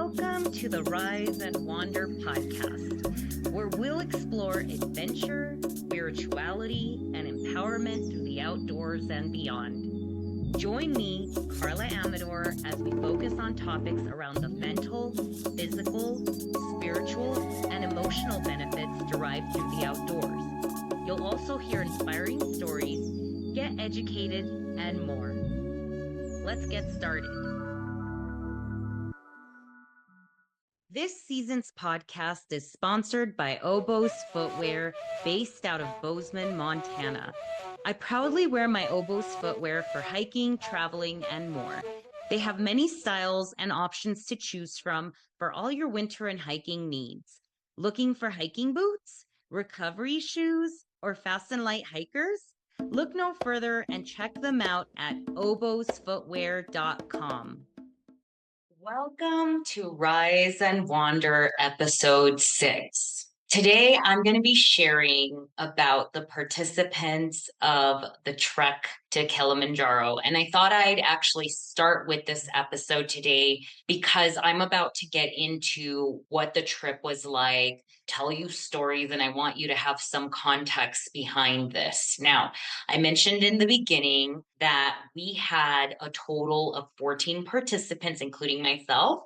Welcome to the Rise and Wander podcast, where we'll explore adventure, spirituality, and empowerment through the outdoors and beyond. Join me, Carla Amador, as we focus on topics around the mental, physical, spiritual, and emotional benefits derived through the outdoors. You'll also hear inspiring stories, get educated, and more. Let's get started. This season's podcast is sponsored by Oboz Footwear, based out of Bozeman, Montana. I proudly wear my Oboz footwear for hiking, traveling, and more. They have many styles and options to choose from for all your winter and hiking needs. Looking for hiking boots, recovery shoes, or fast and light hikers? Look no further and check them out at obozfootwear.com. Welcome to Rise and Wander episode 6. Today, I'm going to be sharing about the participants of the trek to Kilimanjaro. And I thought I'd actually start with this episode today because I'm about to get into what the trip was like, tell you stories, and I want you to have some context behind this. Now, I mentioned in the beginning that we had a total of 14 participants, including myself.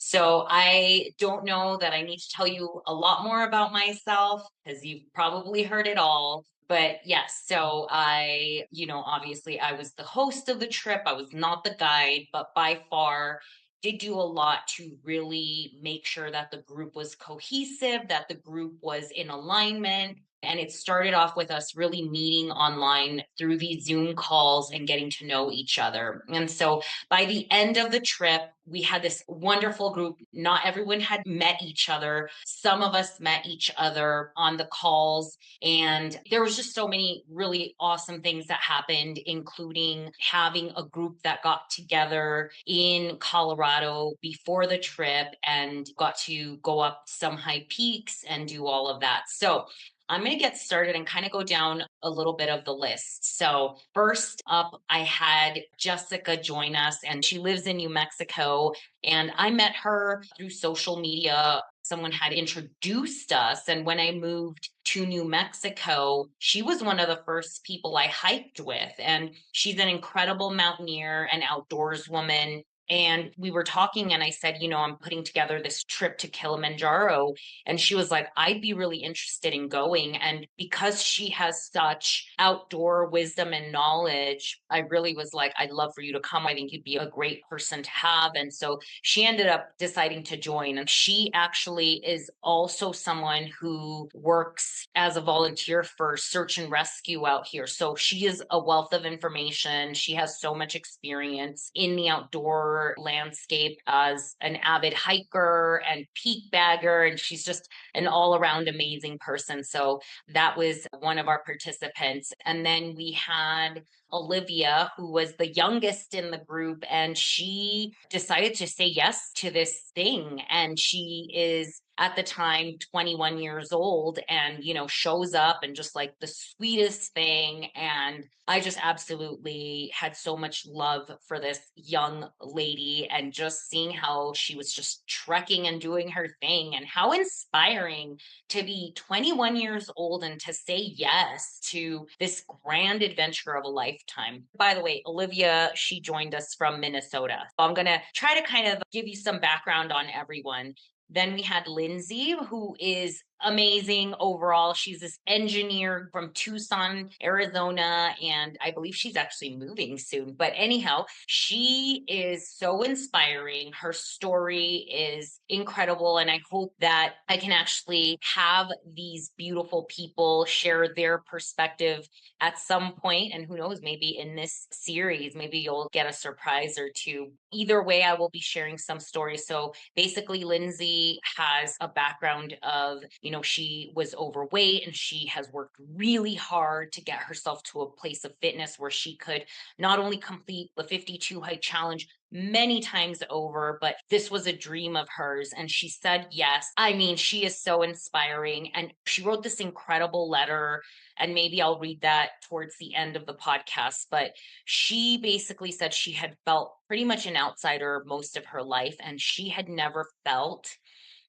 So I don't know that I need to tell you a lot more about myself because you've probably heard it all. But yes, so obviously I was the host of the trip. I was not the guide, but by far did do a lot to really make sure that the group was cohesive, that the group was in alignment. And it started off with us really meeting online through these Zoom calls and getting to know each other. And so by the end of the trip, we had this wonderful group. Not everyone had met each other. Some of us met each other on the calls. And there was just so many really awesome things that happened, including having a group that got together in Colorado before the trip and got to go up some high peaks and do all of that. So I'm going to get started and kind of go down a little bit of the list. So first up, I had Jessica join us, and she lives in New Mexico. And I met her through social media. Someone had introduced us. And when I moved to New Mexico, she was one of the first people I hiked with. And she's an incredible mountaineer and outdoors woman. And we were talking and I said, I'm putting together this trip to Kilimanjaro. And she was like, I'd be really interested in going. And because she has such outdoor wisdom and knowledge, I really was like, I'd love for you to come. I think you'd be a great person to have. And so she ended up deciding to join. And she actually is also someone who works as a volunteer for search and rescue out here. So she is a wealth of information. She has so much experience in the outdoor landscape as an avid hiker and peak bagger, and she's just an all-around amazing person. So that was one of our participants. And then we had Olivia, who was the youngest in the group, and she decided to say yes to this thing. And she is at the time 21 years old and shows up and just like the sweetest thing. And I just absolutely had so much love for this young lady, and just seeing how she was just trekking and doing her thing, and how inspiring to be 21 years old and to say yes to this grand adventure of a lifetime. By the way, Olivia, she joined us from Minnesota. So I'm going to try to kind of give you some background on everyone. Then we had Lindsay, who is amazing overall. She's this engineer from Tucson, Arizona, and I believe she's actually moving soon. But anyhow, she is so inspiring. Her story is incredible, and I hope that I can actually have these beautiful people share their perspective at some point. And who knows, maybe in this series, maybe you'll get a surprise or two. Either way, I will be sharing some stories. So basically, Lindsay has a background of, she was overweight and she has worked really hard to get herself to a place of fitness where she could not only complete the 52 hike challenge, many times over, but this was a dream of hers. And she said yes. I mean, she is so inspiring. And she wrote this incredible letter. And maybe I'll read that towards the end of the podcast. But she basically said she had felt pretty much an outsider most of her life, and she had never felt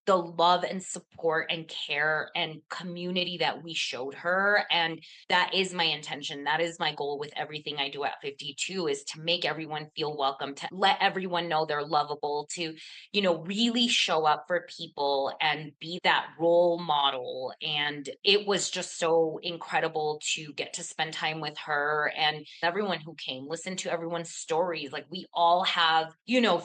the love and support and care and community that we showed her. And that is my intention. That is my goal with everything I do at 52, is to make everyone feel welcome, to let everyone know they're lovable, to, really show up for people and be that role model. And it was just so incredible to get to spend time with her and everyone who came, listen to everyone's stories. Like, we all have,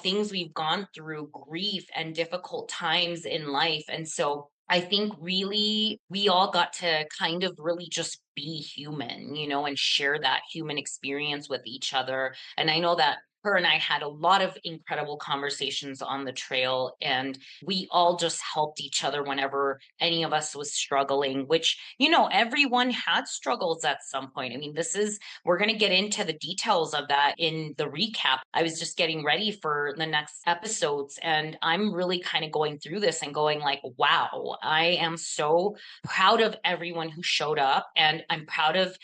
things we've gone through, grief and difficult times in life. And so I think really we all got to kind of really just be human, and share that human experience with each other. And I know that her and I had a lot of incredible conversations on the trail, and we all just helped each other whenever any of us was struggling, which, everyone had struggles at some point. I mean, we're going to get into the details of that in the recap. I was just getting ready for the next episodes, and I'm really kind of going through this and going like, wow, I am so proud of everyone who showed up. And I'm proud of,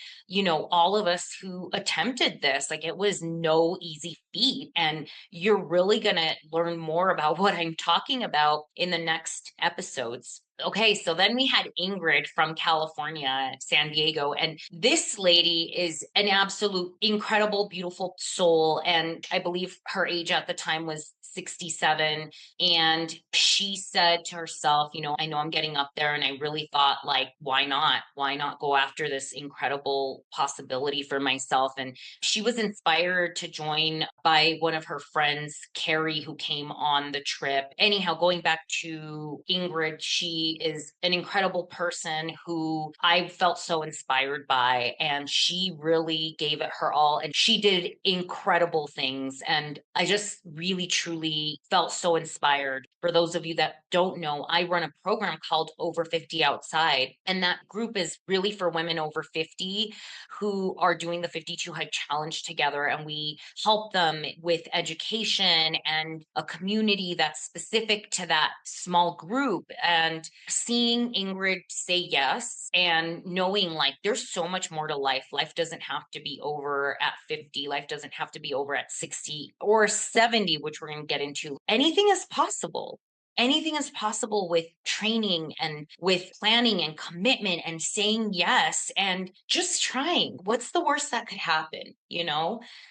all of us who attempted this. Like, it was no easy feat. And you're really going to learn more about what I'm talking about in the next episodes. Okay, so then we had Ingrid from California, San Diego, and this lady is an absolute incredible, beautiful soul. And I believe her age at the time was 67. And she said to herself, I know I'm getting up there, and I really thought, like, why not? Why not go after this incredible possibility for myself? And she was inspired to join by one of her friends, Carrie, who came on the trip. Anyhow, going back to Ingrid, she is an incredible person who I felt so inspired by, and she really gave it her all, and she did incredible things. And I just really, truly felt so inspired. For those of you that don't know, I run a program called Over 50 Outside, and that group is really for women over 50 who are doing the 52 Hike Challenge together. And we help them with education and a community that's specific to that small group. And seeing Ingrid say yes and knowing like there's so much more to life. Life doesn't have to be over at 50. Life doesn't have to be over at 60 or 70, which we're going to get into. Anything is possible. Anything is possible with training and with planning and commitment and saying yes and just trying. What's the worst that could happen,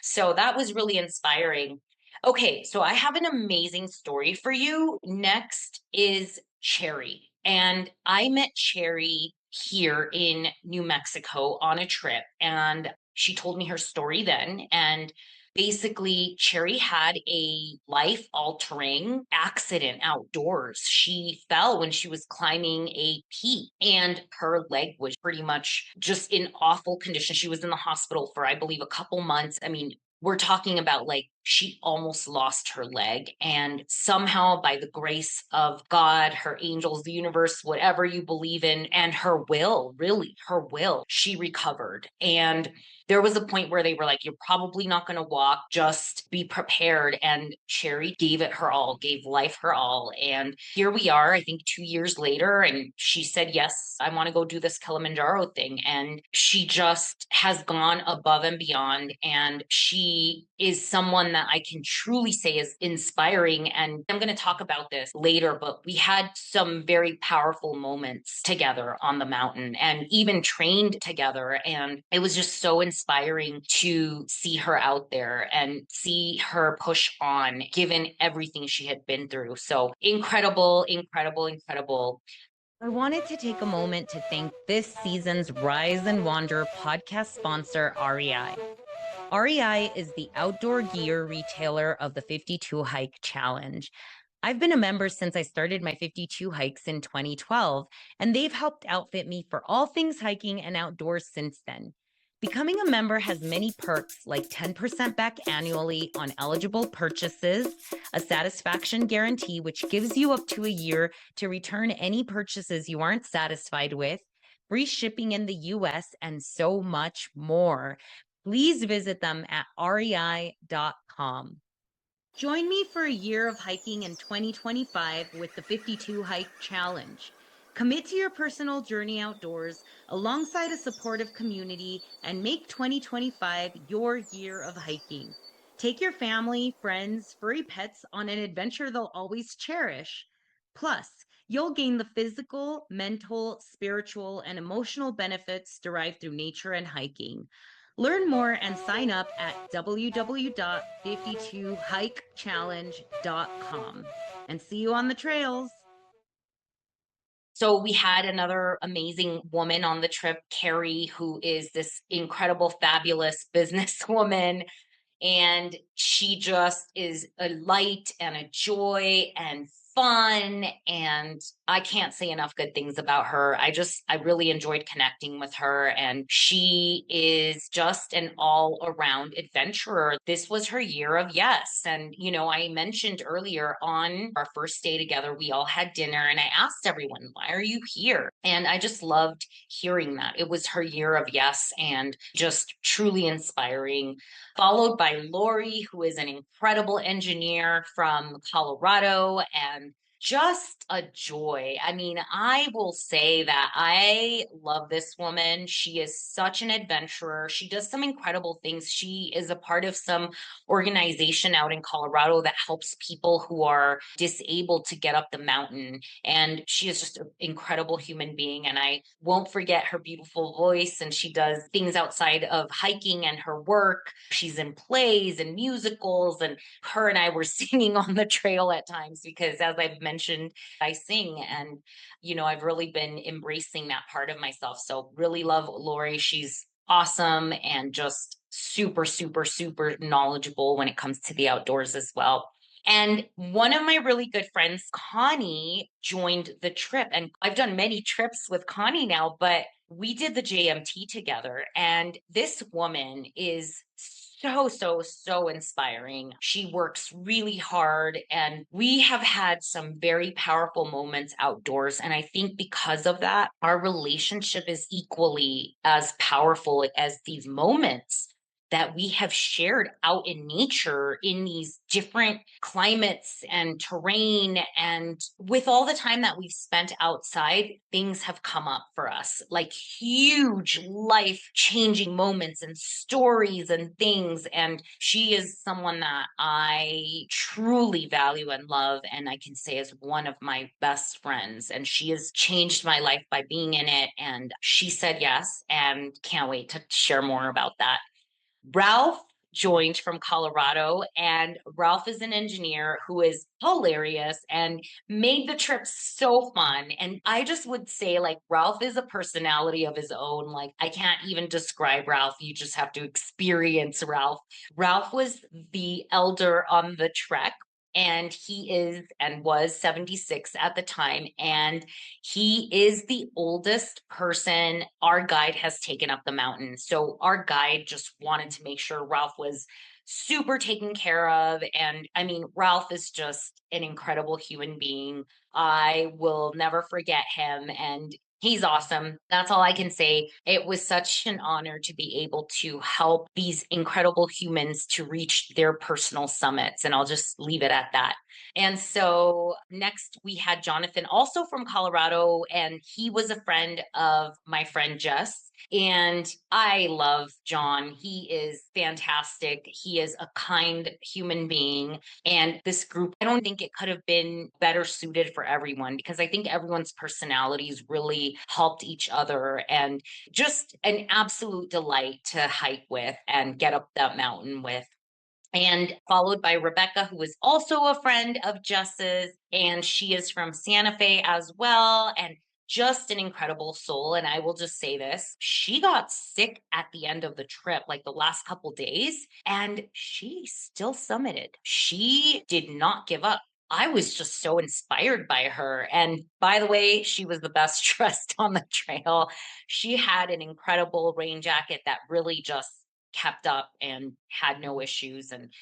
So that was really inspiring. Okay, so I have an amazing story for you. Next is Cherry. And I met Cherry here in New Mexico on a trip. And she told me her story then. And basically, Cherry had a life altering accident outdoors. She fell when she was climbing a peak, and her leg was pretty much just in awful condition. She was in the hospital for, I believe, a couple months. I mean, we're talking about like she almost lost her leg. And somehow, by the grace of God, her angels, the universe, whatever you believe in, and her will, really, her will, she recovered. And there was a point where they were like, you're probably not going to walk, just be prepared. And Cherry gave it her all, gave life her all. And here we are, I think 2 years later. And she said, yes, I want to go do this Kilimanjaro thing. And she just has gone above and beyond. And she is someone that I can truly say is inspiring. And I'm going to talk about this later, but we had some very powerful moments together on the mountain and even trained together. And it was just so inspiring to see her out there and see her push on, given everything she had been through. So incredible, incredible, incredible. I wanted to take a moment to thank this season's Rise and Wander podcast sponsor, REI. REI is the outdoor gear retailer of the 52 Hike Challenge. I've been a member since I started my 52 hikes in 2012, and they've helped outfit me for all things hiking and outdoors since then. Becoming a member has many perks like 10% back annually on eligible purchases, a satisfaction guarantee, which gives you up to a year to return any purchases you aren't satisfied with, free shipping in the US, and so much more. Please visit them at rei.com. Join me for a year of hiking in 2025 with the 52 Hike Challenge. Commit to your personal journey outdoors alongside a supportive community and make 2025 your year of hiking. Take your family, friends, furry pets on an adventure they'll always cherish. Plus, you'll gain the physical, mental, spiritual, and emotional benefits derived through nature and hiking. Learn more and sign up at www.52hikechallenge.com. And see you on the trails. So we had another amazing woman on the trip, Carrie, who is this incredible, fabulous businesswoman, and she just is a light and a joy and fun, and I can't say enough good things about her. I really enjoyed connecting with her, and she is just an all around adventurer. This was her year of yes. And I mentioned earlier, on our first day together, we all had dinner, and I asked everyone, why are you here? And I just loved hearing that it was her year of yes, and just truly inspiring. Followed by Lori, who is an incredible engineer from Colorado and just a joy. I mean, I will say that I love this woman. She is such an adventurer. She does some incredible things. She is a part of some organization out in Colorado that helps people who are disabled to get up the mountain. And she is just an incredible human being. And I won't forget her beautiful voice. And she does things outside of hiking and her work. She's in plays and musicals. And her and I were singing on the trail at times because, as I've mentioned, I sing. And, I've really been embracing that part of myself. So, really love Lori. She's awesome and just super, super, super knowledgeable when it comes to the outdoors as well. And one of my really good friends, Connie, joined the trip. And I've done many trips with Connie now, but we did the JMT together. And this woman is so, so, so inspiring. She works really hard, and we have had some very powerful moments outdoors. And I think because of that, our relationship is equally as powerful as these moments that we have shared out in nature in these different climates and terrain. And with all the time that we've spent outside, things have come up for us, like huge life changing moments and stories and things. And she is someone that I truly value and love, and I can say is one of my best friends. And she has changed my life by being in it. And she said yes, and can't wait to share more about that. Ralph joined from Colorado, and Ralph is an engineer who is hilarious and made the trip so fun. And I just would say, like, Ralph is a personality of his own. Like, I can't even describe Ralph. You just have to experience Ralph. Ralph was the elder on the trek. And he is and was 76 at the time. And he is the oldest person our guide has taken up the mountain. So our guide just wanted to make sure Ralph was super taken care of. And I mean, Ralph is just an incredible human being. I will never forget him. And he's awesome. That's all I can say. It was such an honor to be able to help these incredible humans to reach their personal summits. And I'll just leave it at that. And so next we had Jonathan, also from Colorado, and he was a friend of my friend Jess. And I love John. He is fantastic. He is a kind human being. And this group, I don't think it could have been better suited for everyone, because I think everyone's personalities really helped each other, and just an absolute delight to hike with and get up that mountain with. And followed by Rebecca, who is also a friend of Jess's, and she is from Santa Fe as well, and just an incredible soul. And I will just say this, she got sick at the end of the trip, like the last couple days, and she still summited. She did not give up. I was just so inspired by her. And by the way, she was the best dressed on the trail. She had an incredible rain jacket that really just kept up and had no issues. And,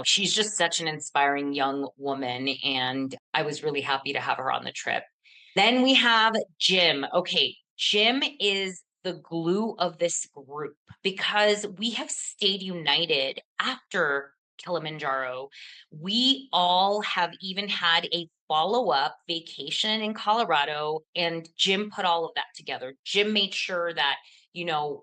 she's just such an inspiring young woman. And I was really happy to have her on the trip. Then we have Jim. Okay, Jim is the glue of this group because we have stayed united after Kilimanjaro. We all have even had a follow up vacation in Colorado, and Jim put all of that together. Jim made sure that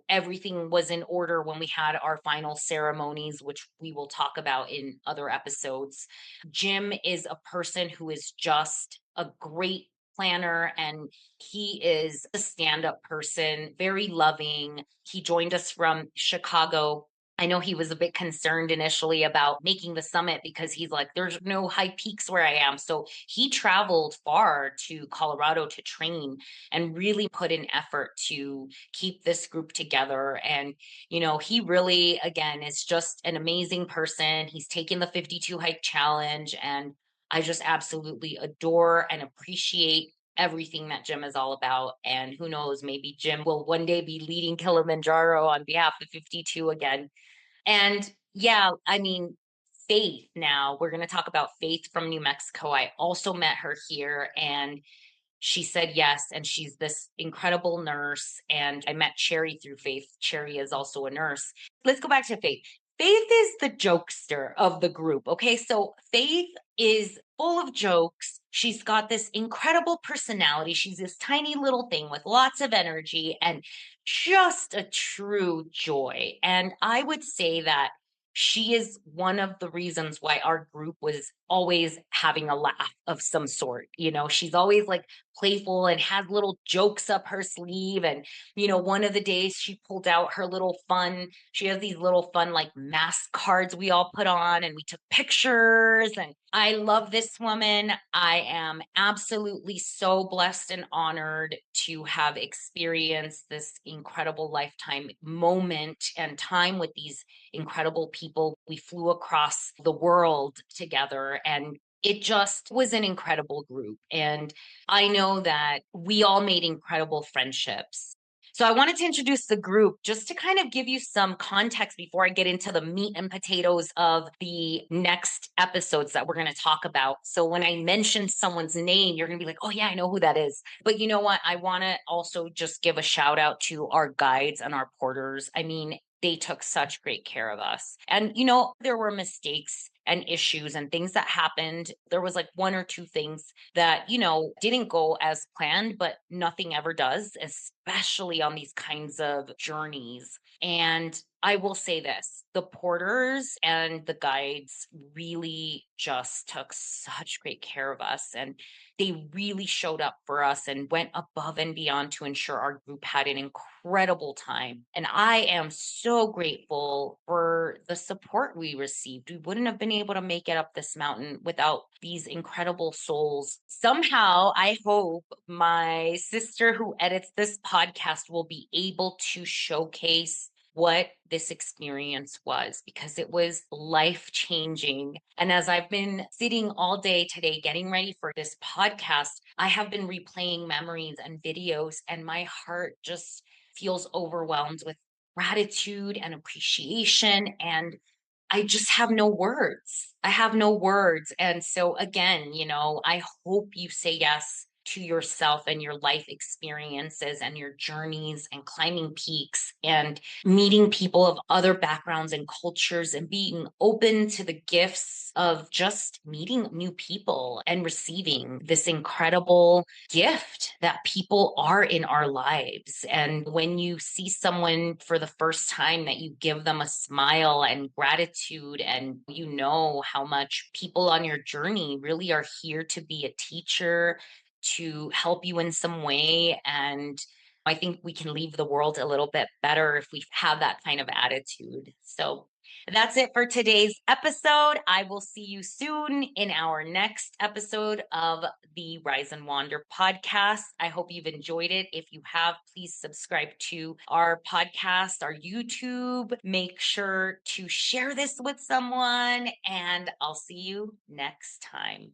everything was in order when we had our final ceremonies, which we will talk about in other episodes. Jim is a person who is just a great planner, and he is a stand up person, very loving. He joined us from Chicago. I know he was a bit concerned initially about making the summit because he's like, there's no high peaks where I am. So he traveled far to Colorado to train and really put in effort to keep this group together. And, he really, again, is just an amazing person. He's taken the 52 hike challenge, and I just absolutely adore and appreciate everything that Jim is all about. And who knows, maybe Jim will one day be leading Kilimanjaro on behalf of 52 again. And yeah, I mean, Faith, now we're going to talk about Faith from New Mexico. I also met her here, and she said yes. And she's this incredible nurse. And I met Cherry through Faith. Cherry is also a nurse. Let's go back to Faith. Faith is the jokester of the group. Okay. So Faith is full of jokes. She's got this incredible personality. She's this tiny little thing with lots of energy and just a true joy. And I would say that she is one of the reasons why our group was always having a laugh of some sort. She's always like playful and has little jokes up her sleeve. And, one of the days she pulled out her little fun, she has these little fun like mask cards we all put on, and we took pictures. And I love this woman. I am absolutely so blessed and honored to have experienced this incredible lifetime moment and time with these incredible people. We flew across the world together, and it just was an incredible group. And I know that we all made incredible friendships. So I wanted to introduce the group just to kind of give you some context before I get into the meat and potatoes of the next episodes that we're going to talk about. So when I mention someone's name, you're going to be like, oh yeah, I know who that is. But you know what? I want to also just give a shout out to our guides and our porters. I mean, they took such great care of us. And, there were mistakes and issues and things that happened. There was like one or two things that, didn't go as planned, but nothing ever does, especially on these kinds of journeys. And I will say this, the porters and the guides really just took such great care of us. And they really showed up for us and went above and beyond to ensure our group had an incredible time. And I am so grateful for the support we received. We wouldn't have been able to make it up this mountain without these incredible souls. Somehow, I hope my sister who edits this podcast will be able to showcase what this experience was, because it was life changing. And as I've been sitting all day today getting ready for this podcast, I have been replaying memories and videos, and my heart just feels overwhelmed with gratitude and appreciation. And I just have no words. I have no words. And so, again, I hope you say yes to yourself and your life experiences and your journeys and climbing peaks and meeting people of other backgrounds and cultures and being open to the gifts of just meeting new people and receiving this incredible gift that people are in our lives. And when you see someone for the first time, that you give them a smile and gratitude, and how much people on your journey really are here to be a teacher, to help you in some way. And I think we can leave the world a little bit better if we have that kind of attitude. So that's it for today's episode. I will see you soon in our next episode of the Rise and Wander podcast. I hope you've enjoyed it. If you have, please subscribe to our podcast, our YouTube. Make sure to share this with someone, and I'll see you next time.